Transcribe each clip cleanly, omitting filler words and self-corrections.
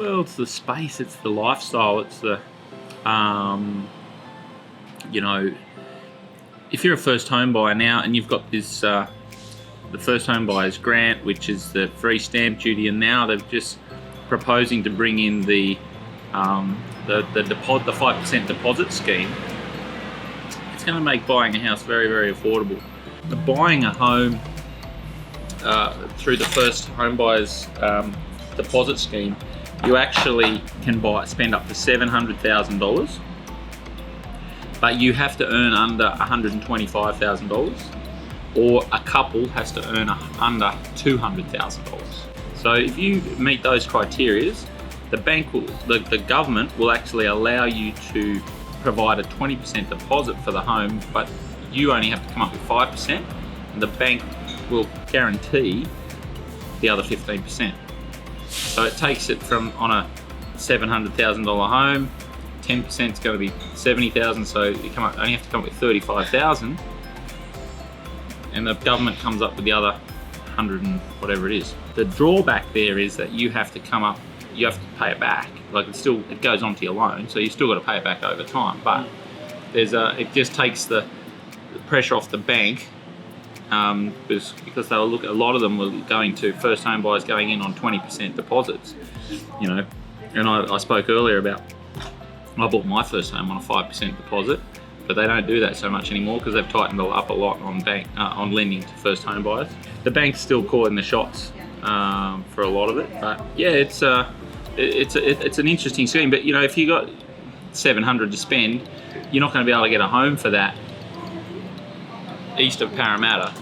Well, it's the space, it's the lifestyle, it's the, you know, if you're a first home buyer now and you've got this, the first home buyer's grant, which is the free stamp duty, and now they're just proposing to bring in the 5% deposit scheme. It's going to make buying a house very, very affordable. Buying a home through the first home buyer's deposit scheme, you actually can spend up to $700,000, but you have to earn under $125,000, or a couple has to earn under $200,000. So if you meet those criteria, the government will actually allow you to provide a 20% deposit for the home, but you only have to come up with 5%, and the bank will guarantee the other 15%. So it takes it from, on a $700,000 home, 10% is going to be $70,000, so you only have to come up with $35,000, and the government comes up with the other 100 and whatever it is. The drawback there is that you have to pay it back. Like it goes onto your loan, so you still got to pay it back over time. But it just takes the pressure off the bank, because they'll look. A lot of them were going to first home buyers going in on 20% deposits. You know, and I spoke earlier about I bought my first home on a 5% deposit, but they don't do that so much anymore because they've tightened up a lot on lending to first home buyers. The bank's still calling the shots for a lot of it, but yeah, it's an interesting scheme. But you know, if you got $700 to spend, you're not going to be able to get a home for that east of Parramatta.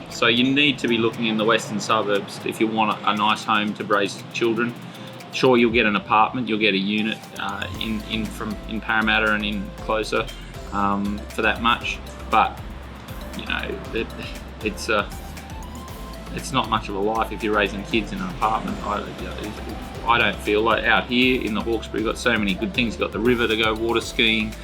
So you need to be looking in the western suburbs if you want a nice home to raise children. Sure, you'll get an apartment, you'll get a unit in Parramatta and in closer for that much, but you know, it's not much of a life if you're raising kids in an apartment. I don't feel like out here in the Hawkesbury, you've got so many good things. You've got the river to go water skiing,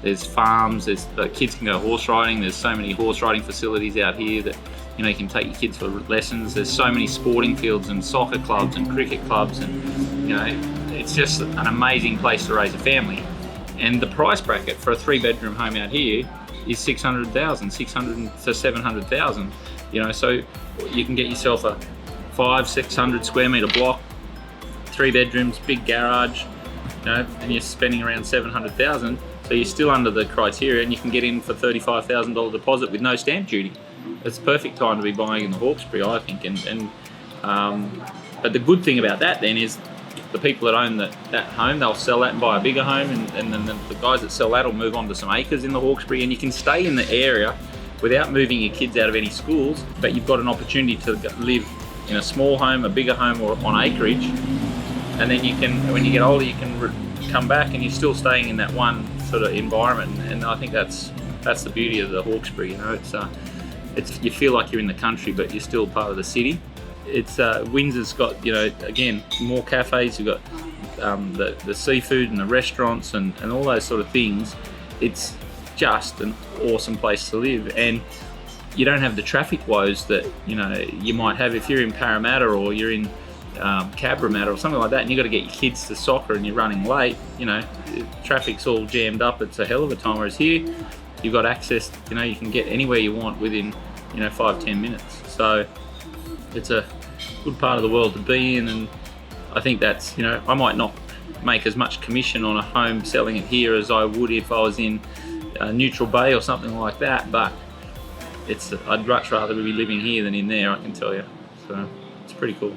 there's farms, the kids can go horse riding. There's so many horse riding facilities out here that, you know, you can take your kids for lessons. There's so many sporting fields and soccer clubs and cricket clubs, and you know, it's just an amazing place to raise a family. And the price bracket for a 3-bedroom home out here is $600,000 to $700,000. You know, so you can get yourself a 500-600 square metre block, 3 bedrooms, big garage, you know, and you're spending around $700,000. So you're still under the criteria, and you can get in for $35,000 deposit with no stamp duty. It's the perfect time to be buying in the Hawkesbury, I think. But the good thing about that then is the people that own that home, they'll sell that and buy a bigger home, and then the guys that sell that will move on to some acres in the Hawkesbury, and you can stay in the area without moving your kids out of any schools, but you've got an opportunity to live in a small home, a bigger home, or on acreage, and then you can, when you get older, you can come back and you're still staying in that one sort of environment. And I think that's the beauty of the Hawkesbury. You know, it's you feel like you're in the country, but you're still part of the city. It's Windsor's got, you know, again, more cafes. You've got the seafood and the restaurants and all those sort of things. It's just an awesome place to live, and you don't have the traffic woes that, you know, you might have if you're in Parramatta or you're in Cabramatta or something like that, and you've got to get your kids to soccer and you're running late. You know, traffic's all jammed up. It's a hell of a time. Whereas here, you've got access. You know, you can get anywhere you want within, you know, 5-10 minutes. So it's a good part of the world to be in, and I think that's, you know, I might not make as much commission on a home selling it here as I would if I was in Neutral Bay or something like that, but I'd much rather be living here than in there, I can tell you. So it's pretty cool.